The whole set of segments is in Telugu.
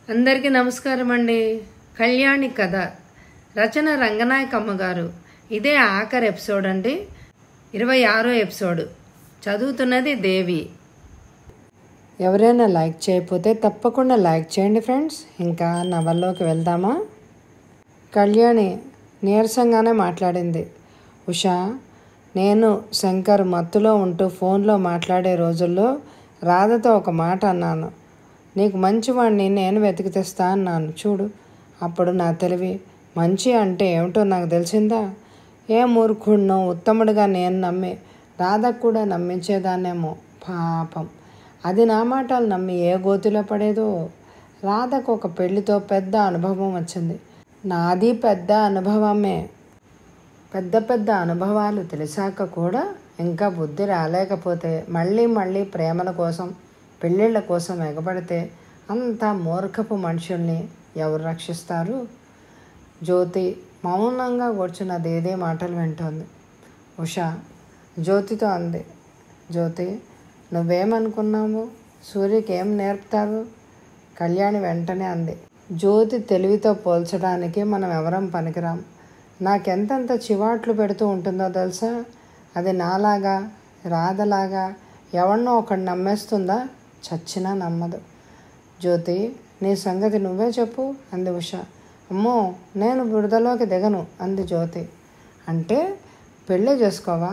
అందరికీ నమస్కారం అండి. కళ్యాణి కథ రచన రంగనాయకమ్మ గారు. ఇదే ఆఖరి ఎపిసోడ్ అండి, 26వ ఎపిసోడ్. చదువుతున్నది దేవి. ఎవరైనా లైక్ చేయకపోతే తప్పకుండా లైక్ చేయండి ఫ్రెండ్స్. ఇంకా నవల్లోకి వెళ్దామా? కళ్యాణి నీరసంగానే మాట్లాడింది. ఉషా, నేను శంకర్ మత్తులో ఉంటూ ఫోన్లో మాట్లాడే రోజుల్లో రాధతో ఒక మాట అన్నాను. నీకు మంచివాడిని నేను వెతికి తెస్తా అన్నాను. చూడు, అప్పుడు నా తెలివి మంచి అంటే ఏమిటో నాకు తెలిసిందా? ఏ మూర్ఖుడినో ఉత్తముడిగా నేను నమ్మి రాధకు కూడా నమ్మించేదాన్నేమో. పాపం, అది నా మాటలు నమ్మి ఏ గోతిలో పడేదో. రాధకు ఒక పెళ్లితో పెద్ద అనుభవం వచ్చింది. నాది పెద్ద అనుభవమే. పెద్ద అనుభవాలు తెలిసాక కూడా ఇంకా బుద్ధి రాలేకపోతే మళ్ళీ ప్రేమల కోసం పెళ్ళిళ్ళ కోసం ఎగబడితే అంత మూర్ఖపు మనుషుల్ని ఎవరు రక్షిస్తారు? జ్యోతి మౌనంగా కూర్చున్న దేదే మాటలు వింటోంది. ఉషా జ్యోతితో అంది. జ్యోతి, నువ్వేమనుకున్నావు? సూర్యకి ఏం నేర్పుతావు? కళ్యాణి వెంటనే అంది. జ్యోతి తెలివితో పోల్చడానికి మనం ఎవరం పనికిరాం. నాకెంతెంత చివాట్లు పెడుతూ ఉంటుందో తెలుసా? అది నాలాగా రాధలాగా ఎవరినో ఒకటి నమ్మేస్తుందా? చచ్చినా నమ్మదు. జ్యోతి, నీ సంగతి నువ్వే చెప్పు అంది ఉష. అమ్మో, నేను బురదలోకి దిగను అంది జ్యోతి. అంటే పెళ్ళి చేసుకోవా?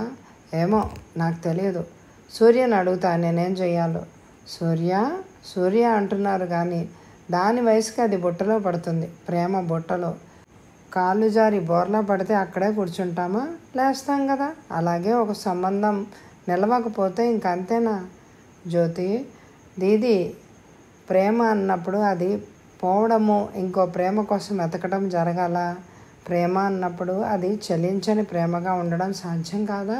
ఏమో, నాకు తెలియదు. సూర్యని అడుగుతా నేనేం చెయ్యాలో. సూర్య అంటున్నారు కానీ దాని వయసుకి అది బుట్టలో పడుతుంది, ప్రేమ బుట్టలో. కాళ్ళు జారి బోర్లా పడితే అక్కడే కూర్చుంటామా? లేస్తాం కదా. అలాగే ఒక సంబంధం నిలవకపోతే ఇంకంతేనా? జ్యోతి, దీది ప్రేమ అన్నప్పుడు అది పోవడము, ఇంకో ప్రేమ కోసం వెతకడం జరగాల. ప్రేమ అన్నప్పుడు అది చలించని ప్రేమగా ఉండడం సాధ్యం కాదా?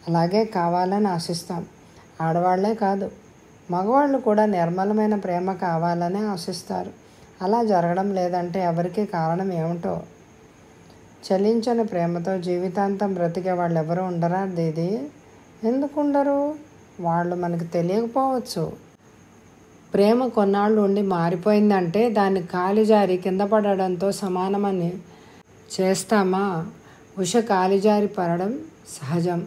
అలాగే కావాలని ఆశిస్తాం. ఆడవాళ్లే కాదు, మగవాళ్ళు కూడా నిర్మలమైన ప్రేమ కావాలని ఆశిస్తారు. అలా జరగడం లేదంటే ఎవరికి కారణం ఏమిటో. చలించని ప్రేమతో జీవితాంతం బ్రతికే వాళ్ళు ఎవరు ఉండరా దీది? ఎందుకు ఉండరు? వాళ్ళు మనకు తెలియకపోవచ్చు. ప్రేమ కొన్నాళ్ళు ఉండి మారిపోయిందంటే దాన్ని కాలి జారి కింద పడడంతో సమానమని చేస్తామా? ఉష కాలిజారి పడడం సహజం,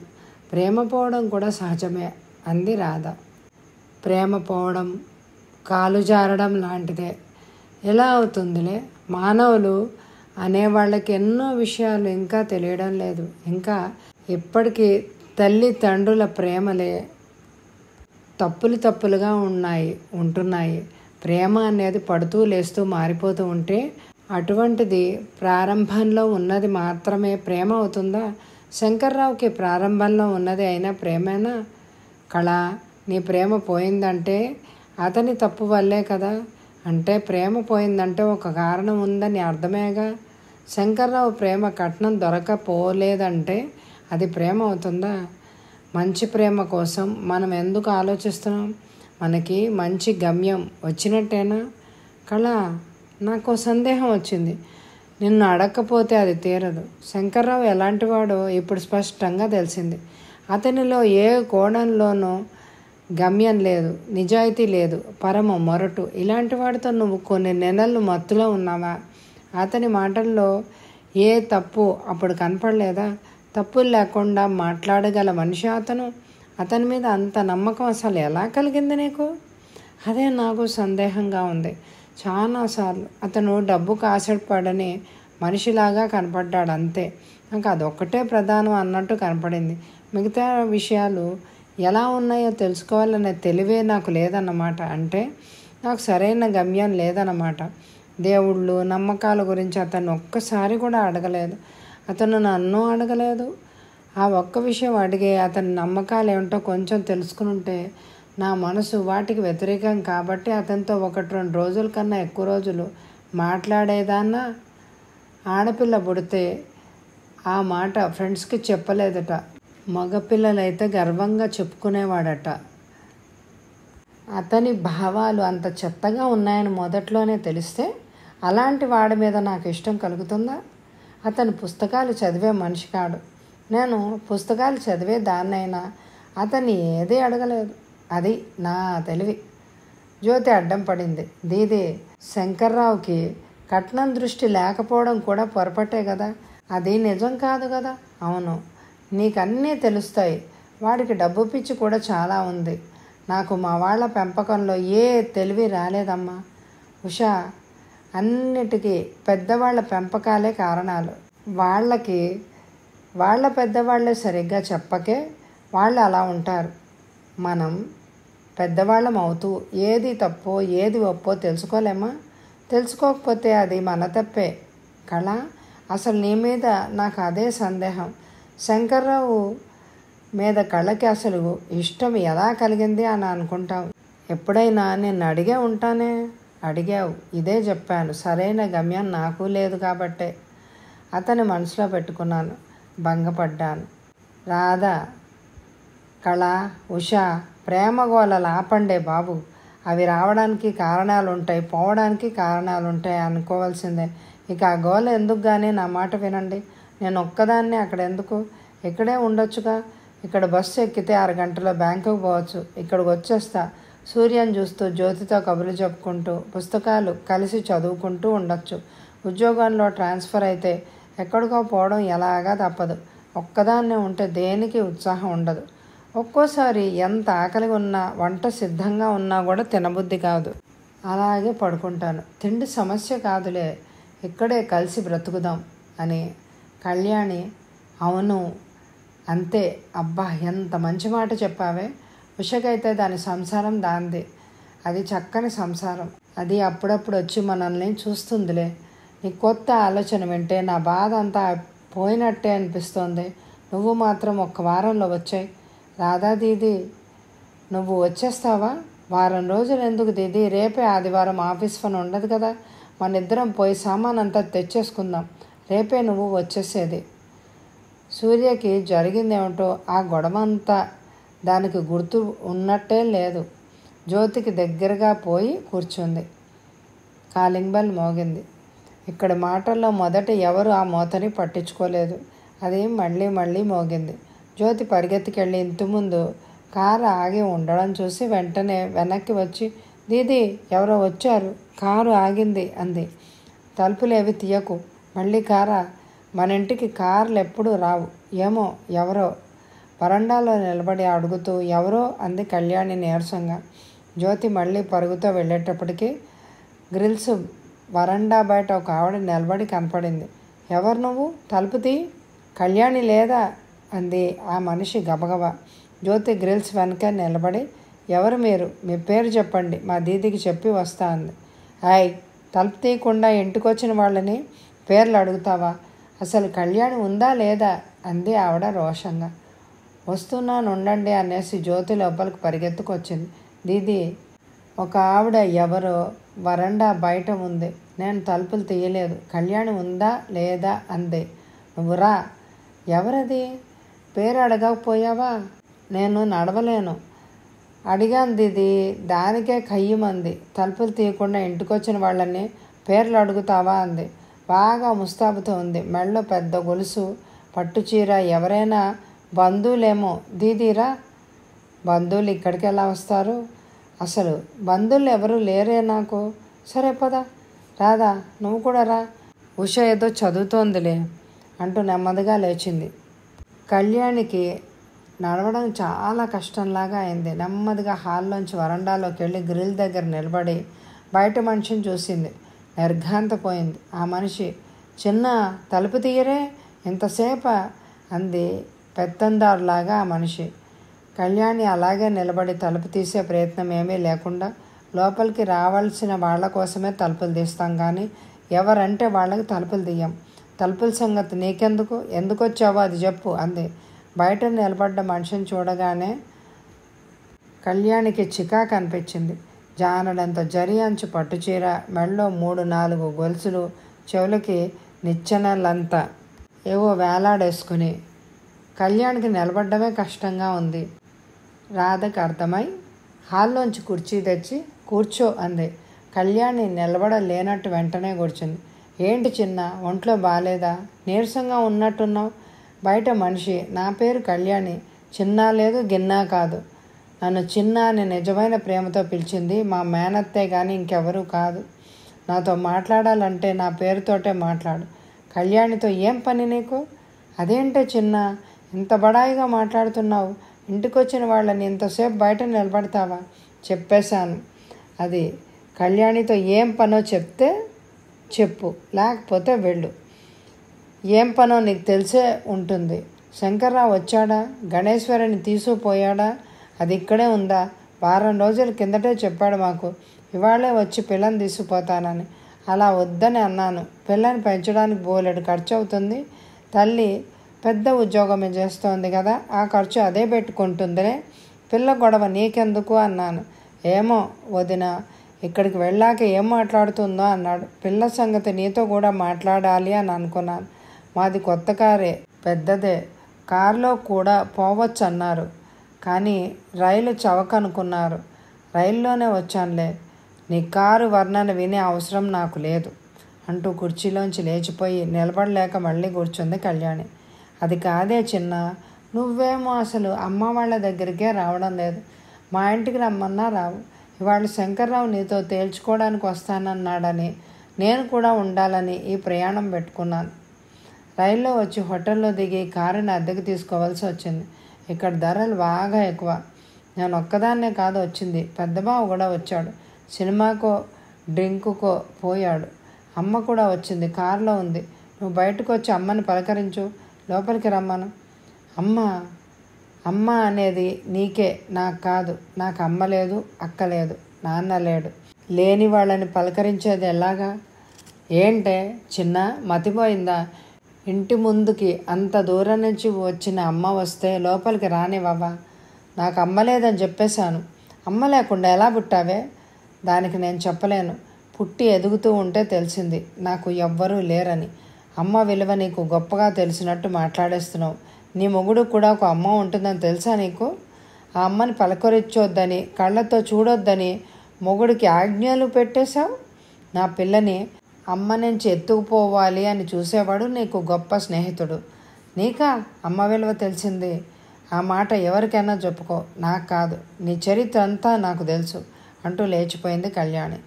ప్రేమ పోవడం కూడా సహజమే అంది రాధ. ప్రేమ పోవడం కాలు జారడం లాంటిదే. ఎలా అవుతుందిలే? మానవులు అనేవాళ్ళకి ఎన్నో విషయాలు ఇంకా తెలియడం లేదు. ఇంకా ఇప్పటికీ తల్లిదండ్రుల ప్రేమలే తప్పులుగా ఉంటున్నాయి. ప్రేమ అనేది పడుతూ లేస్తూ మారిపోతూ ఉంటే అటువంటిది ప్రారంభంలో ఉన్నది మాత్రమే ప్రేమ అవుతుందా? శంకర్రావుకి ప్రారంభంలో ఉన్నది అయినా ప్రేమేనా? కళ, నీ ప్రేమ పోయిందంటే అతని తప్పు వల్లే కదా. అంటే ప్రేమ పోయిందంటే ఒక కారణం ఉందని అర్థమేగా. శంకర్రావు ప్రేమ కట్నం దొరకపోలేదంటే అది ప్రేమ అవుతుందా? మంచి ప్రేమ కోసం మనం ఎందుకు ఆలోచిస్తున్నాం? మనకి మంచి గమ్యం వచ్చినట్టేనా? కళ, నాకు సందేహం వచ్చింది. నిన్ను అడగకపోతే అది తీరదు. శంకర్రావు ఎలాంటివాడో ఇప్పుడు స్పష్టంగా తెలిసింది. అతనిలో ఏ కోణంలోనూ గమ్యం లేదు, నిజాయితీ లేదు, పరమ మొరటు. ఇలాంటి వాడితో నువ్వు కొన్ని నెలలు మత్తులో ఉన్నావా? అతని మాటల్లో ఏ తప్పు అప్పుడు కనపడలేదా? తప్పులు లేకుండా మాట్లాడగల మనిషి అతను. అతని మీద అంత నమ్మకం అసలు ఎలా కలిగింది నీకు? అదే నాకు సందేహంగా ఉంది. చాలాసార్లు అతను డబ్బుకు ఆశపడని మనిషిలాగా కనపడ్డాడు, అంతే. నాకు అదొక్కటే ప్రధానం అన్నట్టు కనపడింది. మిగతా విషయాలు ఎలా ఉన్నాయో తెలుసుకోవాలనే తెలివే నాకు లేదన్నమాట. అంటే నాకు సరైన గమ్యం లేదన్నమాట. దేవుళ్ళు నమ్మకాల గురించి అతను ఒక్కసారి కూడా అడగలేదు. అతను నన్ను అడగలేదు. ఆ ఒక్క విషయం అడిగే అతని నమ్మకాలు ఏమిటో కొంచెం తెలుసుకుని ఉంటే నా మనసు వాటికి వ్యతిరేకం కాబట్టి అతనితో 1-2 రోజుల కన్నా ఎక్కువ రోజులు మాట్లాడేదాన్నా. ఆడపిల్ల పుడితే ఆ మాట ఫ్రెండ్స్కి చెప్పలేదట. మగపిల్లలైతే గర్వంగా చెప్పుకునేవాడట. అతని భావాలు అంత చెత్తగా ఉన్నాయని మొదట్లోనే తెలిస్తే అలాంటి వాడి మీద నాకు ఇష్టం కలుగుతుందా? అతను పుస్తకాలు చదివే మనిషి కాడు. నేను పుస్తకాలు చదివే దాన్నైనా అతన్ని ఏదీ అడగలేదు. అది నా తెలివి. జ్యోతి అడ్డం పడింది. దీది, శంకర్రావుకి కట్నం దృష్టి లేకపోవడం కూడా పొరపట్టే కదా. అది నిజం కాదు కదా. అవును, నీకన్నీ తెలుస్తాయి. వాడికి డబ్బు పిచ్చి కూడా చాలా ఉంది. నాకు మా వాళ్ళ పెంపకంలో ఏ తెలివి రాలేదమ్మా. ఉషా, అన్నిటికీ పెద్దవాళ్ళ పెంపకాలే కారణాలు. వాళ్ళ పెద్దవాళ్ళే సరిగ్గా చెప్పకే వాళ్ళు అలా ఉంటారు. మనం పెద్దవాళ్ళం అవుతూ ఏది తప్పో ఏది ఒప్పో తెలుసుకోలేమా? తెలుసుకోకపోతే అది మన తప్పే. కళ, అసలు నీ మీద నాకు అదే సందేహం. శంకర్రావు మీద కళకి అసలు ఇష్టం ఎలా కలిగింది అని అనుకుంటావు? ఎప్పుడైనా నేను అడిగే ఉంటానే. అడిగావు, ఇదే చెప్పాను. సరైన గమ్యం నాకు లేదు కాబట్టే అతని మనసులో పెట్టుకున్నాను. భంగపడ్డాను. రాధా, కళ, ఉషా, ప్రేమ గోళలు ఆపండే బాబు. అవి రావడానికి కారణాలు ఉంటాయి, పోవడానికి కారణాలు ఉంటాయి అనుకోవాల్సిందే. ఇక ఆ గోల ఎందుకు కానీ నా మాట వినండి. నేను ఒక్కదాన్నే అక్కడ ఎందుకు? ఇక్కడే ఉండొచ్చుగా. ఇక్కడ బస్సు ఎక్కితే 6 గంటల్లో బ్యాంకుకు పోవచ్చు. ఇక్కడికి వచ్చేస్తా. సూర్యం చూస్తూ జ్యోతితో కబుర్లు చెప్పుకుంటూ పుస్తకాలు కలిసి చదువుకుంటూ ఉండొచ్చు. ఉద్యోగంలో ట్రాన్స్ఫర్ అయితే ఎక్కడికో పోవడం ఎలాగా తప్పదు. ఒక్కదాన్నే ఉంటే దేనికి ఉత్సాహం ఉండదు. ఒక్కోసారి ఎంత ఆకలిగా ఉన్నా, వంట సిద్ధంగా ఉన్నా కూడా తినబుద్ధి కాదు. అలాగే పడుకుంటాను. తిండి సమస్య కాదులే, ఇక్కడే కలిసి బ్రతుకుదాం అని. కళ్యాణి, అవును అంతే. అబ్బా, ఎంత మంచి మాట చెప్పావే. ఉషకైతే దాని సంసారం దాంది. అది చక్కని సంసారం. అది అప్పుడప్పుడు వచ్చి మనల్ని చూస్తుందిలే. నీ కొత్త ఆలోచన వింటే నా బాధ అంతా పోయినట్టే అనిపిస్తోంది. నువ్వు మాత్రం 1 వారంలో వచ్చాయి. రాధా దీది, నువ్వు వచ్చేస్తావా? వారం రోజులు ఎందుకు దీది? రేపే ఆదివారం ఆఫీస్ పని ఉండదు కదా. మన ఇద్దరం పోయి సామాన్ అంతా తెచ్చేసుకుందాం. రేపే నువ్వు వచ్చేసేది. సూర్యకి జరిగిందేమిటో ఆ గొడవ అంతా దానికి గుర్తు ఉన్నట్టే లేదు. జ్యోతికి దగ్గరగా పోయి కూర్చుంది. కాలింగ్ బెల్ మోగింది. ఇక్కడ మాటల్లో మొదట ఎవరు ఆ మోతని పట్టించుకోలేదు. అది మళ్ళీ మళ్ళీ మోగింది. జ్యోతి పరిగెత్తికెళ్ళి ఇంటి ముందు కారు ఆగి ఉండడం చూసి వెంటనే వెనక్కి వచ్చి, దీది, ఎవరో వచ్చారు, కారు ఆగింది అంది. తలుపులేవి తీయకు. మళ్ళీ కారా? మన ఇంటికి కార్లు ఎప్పుడూ రావు. ఏమో, ఎవరో. వరండాలో నిలబడి అడుగుతూ ఎవరో అంది కళ్యాణి నీరసంగా. జ్యోతి మళ్ళీ పరుగుతో వెళ్ళేటప్పటికీ గ్రిల్స్ వరండా బయట ఒక ఆవిడ నిలబడి కనపడింది. ఎవరు నువ్వు? తలుపు తీ. కళ్యాణి లేదా అంది ఆ మనిషి గబగబా. జ్యోతి గ్రిల్స్ వెనక నిలబడి, ఎవరు మీరు? మీ పేరు చెప్పండి, మా దీదికి చెప్పి వస్తా అంది. హాయ్, తలుపు తీయకుండా ఇంటికొచ్చిన వాళ్ళని పేర్లు అడుగుతావా? అసలు కళ్యాణి ఉందా లేదా అంది ఆవిడ రోషంగా. వస్తున్నాను ఉండండి అనేసి జ్యోతి లోపలికి పరిగెత్తుకొచ్చింది. దీది, ఒక ఆవిడ ఎవరో వరండా బయట ఉంది. నేను తలుపులు తీయలేదు. కళ్యాణి ఉందా లేదా అంది. నువ్వు రా. ఎవరది? పేరు అడగకపోయావా? నేను నడవలేను. అడిగాను దీది, దానికే కయ్యమంది. తలుపులు తీయకుండా ఇంటికొచ్చిన వాళ్ళని పేర్లు అడుగుతావా అంది. బాగా ముస్తాబుతో ఉంది. మెళ్ళో పెద్ద గొలుసు, పట్టుచీర. ఎవరైనా బంధువులేమో. దీదీరా. బంధువులు ఇక్కడికి ఎలా వస్తారు? అసలు బంధువులు ఎవరు లేరే నాకు. సరే పద. రాదా, నువ్వు కూడా రా. ఉష ఏదో చదువుతోందిలే అంటూ నెమ్మదిగా లేచింది. కళ్యాణికి నడవడం చాలా కష్టంలాగా అయింది. నెమ్మదిగా హాల్లోంచి వరండాలోకి వెళ్ళి గ్రిల్ దగ్గర నిలబడి బయట మనిషిని చూసింది. నిర్ఘాంతపోయింది. ఆ మనిషి, చిన్న తలుపు తీయరే, ఇంతసేపా అంది పెత్తందారులాగా ఆ మనిషి. కళ్యాణి అలాగే నిలబడి తలుపు తీసే ప్రయత్నం ఏమీ లేకుండా, లోపలికి రావాల్సిన వాళ్ళ కోసమే తలుపులు తీస్తాం కానీ ఎవరంటే వాళ్ళకి తలుపులు తీయం. తలుపుల సంగతి నీకెందుకు? ఎందుకు వచ్చావో అది చెప్పు అంది. బయట నిలబడ్డ మనిషిని చూడగానే కళ్యాణికి చికాకు అనిపించింది. జానడంత జరి అంచు పట్టుచీర, మెళ్ళో 3-4 గొలుసులు, చెవులకి నిచ్చెనలంతా ఏవో వేలాడేసుకుని కళ్యాణికి నిలబడ్డమే కష్టంగా ఉంది. రాధకి అర్థమై హాల్లోంచి కుర్చీ తెచ్చి కూర్చో అంది. కళ్యాణి నిలబడలేనట్టు వెంటనే కూర్చుంది. ఏంటి చిన్న, ఒంట్లో బాగాలేదా? నీరసంగా ఉన్నట్టున్నావు. బయట మనిషి, నా పేరు కళ్యాణి, చిన్న లేదు గిన్నా కాదు. నన్ను చిన్న అని నిజమైన ప్రేమతో పిలిచింది మా మేనత్తే కానీ ఇంకెవరూ కాదు. నాతో మాట్లాడాలంటే నా పేరుతోటే మాట్లాడు. కళ్యాణితో ఏం పని నీకు? అదేంటే చిన్న, ఇంత బడాయిగా మాట్లాడుతున్నావు? ఇంటికొచ్చిన వాళ్ళని ఇంతసేపు బయట నిలబడతావా? చెప్పేశాను. అది కళ్యాణితో ఏం పనో చెప్తే చెప్పు, లేకపోతే వెళ్ళు. ఏం పనో నీకు తెలిసే ఉంటుంది. శంకర్రావు వచ్చాడా? గణేశ్వరిని తీసుకుపోయాడా? అది ఇక్కడే ఉందా? వారం రోజుల కిందటే చెప్పాడు మాకు, ఇవాళే వచ్చి పిల్లని తీసుకుపోతానని. అలా వద్దని అన్నాను. పిల్లని పెంచడానికి బోలెడు ఖర్చు అవుతుంది. తల్లి పెద్ద ఉద్యోగమే చేస్తోంది కదా, ఆ ఖర్చు అదే పెట్టుకుంటుందిలే. పిల్ల గొడవ నీకెందుకు అన్నాను. ఏమో వదిన, ఇక్కడికి వెళ్ళాక ఏం మాట్లాడుతుందో అన్నాడు. పిల్ల సంగతి నీతో కూడా మాట్లాడాలి అని అనుకున్నాను. మాది కొత్త కారే, పెద్దదే. కారులో కూడా పోవచ్చు అన్నారు, కానీ రైలు చవకనుకున్నారు. రైల్లోనే వచ్చానులే. నీ కారు వర్ణన వినే అవసరం నాకు లేదు అంటూ కుర్చీలోంచి లేచిపోయి నిలబడలేక మళ్ళీ కూర్చుంది కళ్యాణి. అది కాదే చిన్న, నువ్వేమో అసలు అమ్మ వాళ్ళ దగ్గరికే రావడం లేదు. మా ఇంటికి రమ్మన్నా రావు. ఇవాళ శంకర్రావు నీతో తేల్చుకోవడానికి వస్తానన్నాడని నేను కూడా ఉండాలని ఈ ప్రయాణం పెట్టుకున్నాను. రైల్లో వచ్చి హోటల్లో దిగి కారుని అద్దెకు తీసుకోవాల్సి వచ్చింది. ఇక్కడ ధరలు బాగా ఎక్కువ. నేను ఒక్కదాన్నే కాదు వచ్చింది, పెద్దబావ కూడా వచ్చాడు. సినిమాకో డ్రింకుకో పోయాడు. అమ్మ కూడా వచ్చింది, కారులో ఉంది. నువ్వు బయటకు వచ్చి అమ్మని పలకరించు, లోపలికి రమ్మను. అమ్మ అనేది నీకే, నాకు కాదు. నాకు అమ్మ లేదు, అక్క లేదు, నాన్న లేడు. లేని వాళ్ళని పలకరించేది ఎలాగా? ఏంటే చిన్న, మతిపోయిందా? ఇంటి ముందుకి అంత దూరం నుంచి వచ్చిన అమ్మ వస్తే లోపలికి రానివ్వవా? నాకు అమ్మ లేదని చెప్పేశాను. అమ్మ లేకుండా ఎలా పుట్టావే? దానికి నేను చెప్పలేను. పుట్టి ఎదుగుతూ ఉంటే తెలిసింది నాకు ఎవ్వరూ లేరని. అమ్మ విలువ నీకు గొప్పగా తెలిసినట్టు మాట్లాడేస్తున్నావు. నీ మొగుడు కూడా ఒక అమ్మ ఉంటుందని తెలుసా నీకు? ఆ అమ్మని పలకరించొద్దని, కళ్ళతో చూడొద్దని మొగుడికి ఆజ్ఞలు పెట్టేశావు. నా పిల్లని అమ్మ నుంచి ఎత్తుకుపోవాలి అని చూసేవాడు నీకు గొప్ప స్నేహితుడు. నీకా అమ్మ విలువ తెలిసింది? ఆ మాట ఎవరికైనా చెప్పుకో, నాకు కాదు. నీ చరిత్ర అంతా నాకు తెలుసు అంటూ లేచిపోయింది కళ్యాణి.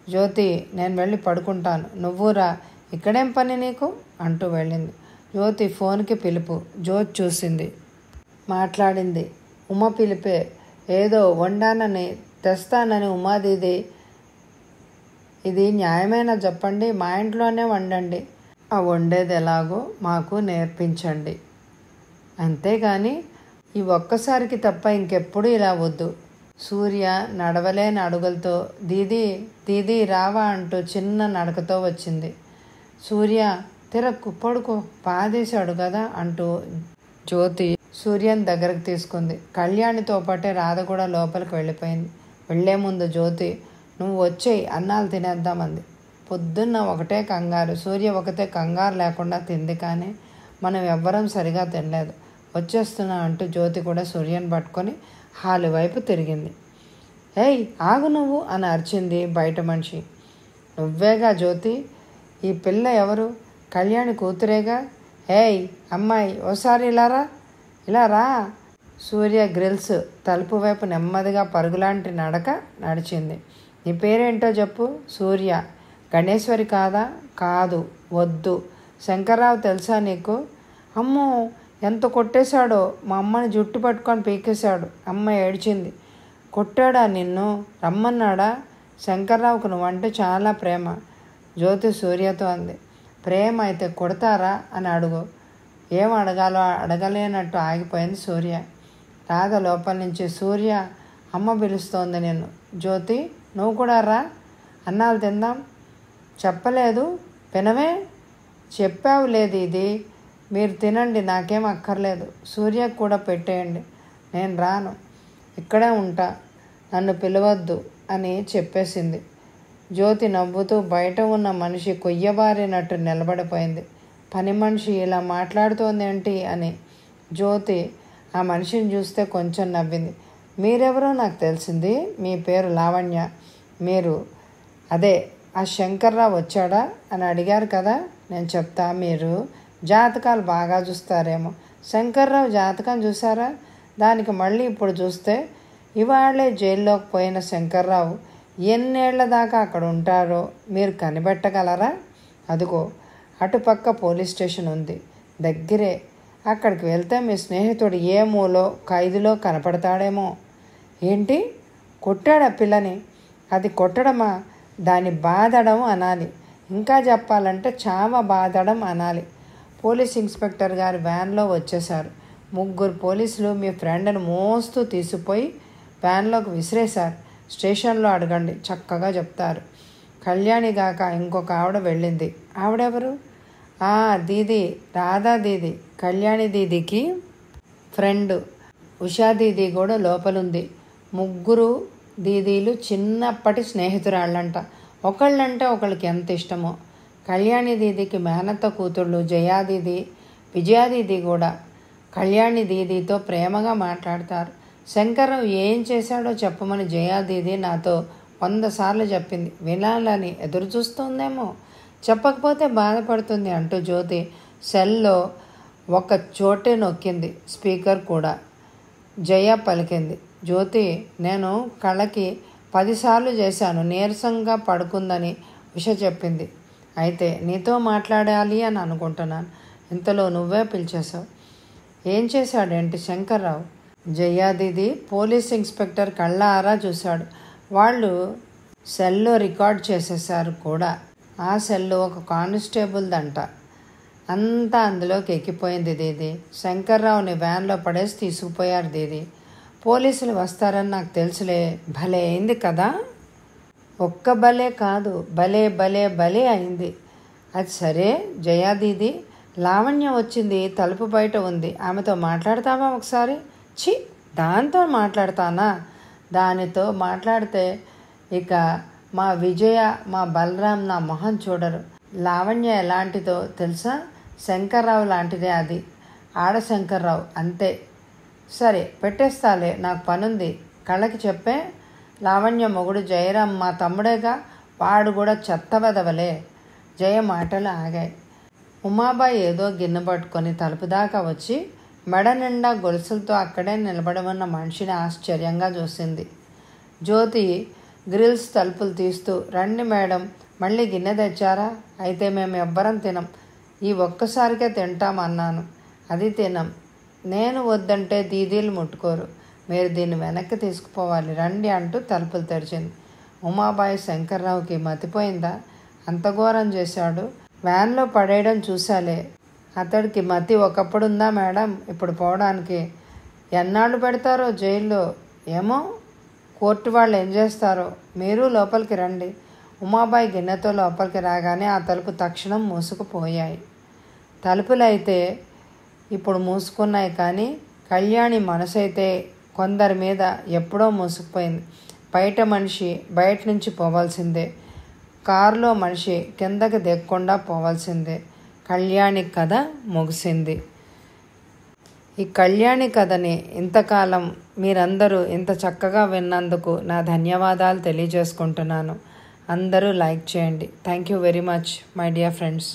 జ్యోతి, నేను వెళ్ళి పడుకుంటాను, నువ్వు రా, ఇక్కడేం పని నీకు అంటూ వెళ్ళింది. జ్యోతి ఫోన్కి పిలుపు. జ్యోతి చూసింది, మాట్లాడింది. ఉమ పిలిపే. ఏదో వండానని తెస్తానని ఉమాదీది. ఇది న్యాయమైనా చెప్పండి? మా ఇంట్లోనే వండండి. ఆ వండేది ఎలాగో మాకు నేర్పించండి, అంతేగాని ఈ ఒక్కసారికి తప్ప ఇంకెప్పుడు ఇలా వద్దు. సూర్య నడవలేని అడుగులతో దీదీ దీదీ రావా అంటూ చిన్న నడకతో వచ్చింది. సూర్య తిరక్కు, పడుకో, పాదేశాడు కదా అంటూ జ్యోతి సూర్యని దగ్గరకు తీసుకుంది. కళ్యాణితో పాటే రాధ కూడా లోపలికి వెళ్ళిపోయింది. వెళ్లే ముందు జ్యోతి, నువ్వు వచ్చేయి, అన్నాలు తినేద్దామంది. పొద్దున్న ఒకటే కంగారు. సూర్య ఒకతే కంగారు లేకుండా తింది, కానీ మనం ఎవ్వరం సరిగా తినలేదు. వచ్చేస్తున్నా అంటూ జ్యోతి కూడా సూర్యని పట్టుకొని హాలు వైపు తిరిగింది. ఏయ్ ఆగు నువ్వు అని అరిచింది బయట మనిషి. నువ్వేగా జ్యోతి? ఈ పిల్ల ఎవరు? కళ్యాణి కూతురేగా. ఏయ్ అమ్మాయి, ఓసారి ఇలా రా. సూర్య గ్రిల్స్ తలుపు వైపు నెమ్మదిగా పరుగులాంటి నడక నడిచింది. నీ పేరేంటో చెప్పు. సూర్య. గణేశ్వరి కాదా? కాదు, వద్దు. శంకర్రావు తెలుసా నీకు? అమ్మో, ఎంత కొట్టేశాడో. మా అమ్మని జుట్టు పట్టుకొని పీకేశాడు. అమ్మ ఏడ్చింది. కొట్టాడా నిన్ను? రమ్మన్నాడా? శంకర్రావుకు నువ్వంటే చాలా ప్రేమ. జ్యోతి సూర్యతో అంది. ప్రేమ అయితే కొడతారా అని అడుగు. ఏం అడగాలో అడగలేనట్టు ఆగిపోయింది సూర్య. రాధ లోపల నుంచి, సూర్య అమ్మ పిలుస్తోంది నిన్ను. జ్యోతి నువ్వు కూడా రా, అన్నాలు తిందాం. చెప్పలేదు వినవే? చెప్పావు లేదు. ఇది మీరు తినండి, నాకేం అక్కర్లేదు. సూర్యకు కూడా పెట్టేయండి. నేను రాను, ఇక్కడే ఉంటా, నన్ను పిలవద్దు అని చెప్పేసింది. జ్యోతి నవ్వుతూ బయట ఉన్న మనిషి కొయ్యబారినట్టు నిలబడిపోయింది. పని మనిషి ఇలా మాట్లాడుతోందేంటి అని జ్యోతి ఆ మనిషిని చూస్తే కొంచెం నవ్వింది. మీరెవరో నాకు తెలిసింది. మీ పేరు లావణ్య. మీరు అదే ఆ శంకర్రావు వచ్చాడా అని అడిగారు కదా. నేను చెప్తా, మీరు జాతకాలు బాగా చూస్తారేమో. శంకర్రావు జాతకం చూసారా? దానికి మళ్ళీ ఇప్పుడు చూస్తే ఇవాళే జైల్లోకి పోయిన శంకర్రావు ఎన్నేళ్ల దాకా అక్కడ ఉంటారో మీరు కనిపెట్టగలరా? అదిగో అటుపక్క పోలీస్ స్టేషన్ ఉంది, దగ్గరే. అక్కడికి వెళ్తే మీ స్నేహితుడు ఏ మూలో ఖైదులో కనపడతాడేమో. ఏంటి, కొట్టాడా పిల్లని? అది కొట్టడమా? దాన్ని బాధడం అనాలి. ఇంకా చెప్పాలంటే చావ బాధడం అనాలి. పోలీస్ ఇన్స్పెక్టర్ గారు వ్యాన్లో వచ్చేశారు. 3 పోలీసులు మీ ఫ్రెండ్ని మోస్తూ తీసుకుపోయి వ్యాన్లోకి విసిరేశారు. స్టేషన్లో అడగండి, చక్కగా చెప్తారు. కళ్యాణి గాక ఇంకొక ఆవిడ వెళ్ళింది. ఆవిడెవరు? దీది, రాధా దీది, కళ్యాణి దీదికి ఫ్రెండ్. ఉషా దీది కూడా లోపలుంది. 3 దీదీలు చిన్నప్పటి స్నేహితురాళ్ళంట. ఒకళ్ళంటే ఒకళ్ళకి ఎంత ఇష్టమో. కళ్యాణి దీదికి మేనత్త కూతుళ్ళు జయాదీది, విజయాదీది కూడా. కళ్యాణి దీదితో ప్రేమగా మాట్లాడతారు. శంకర్రావు ఏం చేశాడో చెప్పమని జయాదీది నాతో 100 సార్లు చెప్పింది. వినాలని ఎదురు చూస్తుందేమో, చెప్పకపోతే బాధపడుతుంది అంటూ జ్యోతి సెల్లో ఒక చోటే నొక్కింది. స్పీకర్ కూడా. జయ పలికింది. జ్యోతి, నేను కళకి 10 సార్లు చేశాను, నీరసంగా పడుకుందని ఉష చెప్పింది. అయితే నీతో మాట్లాడాలి అని అనుకుంటున్నాను. ఇంతలో నువ్వే పిలిచేశావు. ఏం చేశాడేంటి శంకర్రావు? జయాదీది పోలీస్ ఇన్స్పెక్టర్ కళ్ళారా చూశాడు. వాళ్ళు సెల్లో రికార్డ్ చేసేసారు కూడా. ఆ సెల్లో ఒక కానిస్టేబుల్దంట. అంతా అందులోకి ఎక్కిపోయింది దీది. శంకర్రావుని వ్యాన్లో పడేసి తీసుకుపోయారు దీది. పోలీసులు వస్తారని నాకు తెలుసులే. భలే అయింది కదా? ఒక్క భలే కాదు, భలే భలే భలే అయింది. అది సరే జయాదీది, లావణ్య వచ్చింది, తలుపు బయట ఉంది, ఆమెతో మాట్లాడతావా ఒకసారి? దాంతో మాట్లాడతానా? దానితో మాట్లాడితే ఇక మా విజయ, మా బలరాం నా మొహం చూడరు. లావణ్య ఎలాంటిదో తెలుసా? శంకర్రావు లాంటిదే అది. ఆడ శంకర్రావు అంతే. సరే పెట్టేస్తాలే, నాకు పనుంది. కళ్ళకి చెప్పే. లావణ్య మొగుడు జయరాం మా తమ్ముడేగా, వాడు కూడా చెత్త వెదవలే. జయ మాటలు ఆగాయి. ఉమాబాయి ఏదో గిన్నె పట్టుకొని తలుపు దాకా వచ్చి మెడ నిండా గొలుసులతో అక్కడే నిలబడి ఉన్న మనిషిని ఆశ్చర్యంగా చూసింది. జ్యోతి గ్రిల్స్ తలుపులు తీస్తూ, రండి మేడం, మళ్ళీ గిన్నె తెచ్చారా? అయితే మేము ఎవ్వరం తినం, ఈ ఒక్కసారికే తింటామన్నాను. అది తినం. నేను వద్దంటే దీదీలు ముట్టుకోరు. మీరు దీన్ని వెనక్కి తీసుకుపోవాలి, రండి అంటూ తలుపులు తెరిచింది. ఉమాబాయి శంకర్రావుకి మతిపోయిందా? అంత ఘోరం చేశాడు. వ్యాన్లో పడేయడం చూశాలే. అతడికి మతి ఒకప్పుడుందా మేడం, ఇప్పుడు పోవడానికి? ఎన్నాళ్ళు పెడతారో జైల్లో ఏమో, కోర్టు వాళ్ళు ఏం చేస్తారో. మీరు లోపలికి రండి. ఉమాబాయి గిన్నెతో లోపలికి రాగానే ఆ తలుపు తక్షణం మూసుకుపోయాయి. తలుపులైతే ఇప్పుడు మూసుకున్నాయి, కానీ కళ్యాణి మనసు అయితే కొందరి మీద ఎప్పుడో మూసుకుపోయింది. బయట మనిషి బయట నుంచి పోవాల్సిందే, కారులో మనిషి కిందకి దిగకుండా పోవాల్సిందే. కళ్యాణి కథ ముగిసింది. ఈ కళ్యాణి కథని ఇంతకాలం మీరందరూ ఇంత చక్కగా విన్నందుకు నా ధన్యవాదాలు తెలియజేసుకుంటున్నాను. అందరూ లైక్ చేయండి. Thank you very much my dear friends.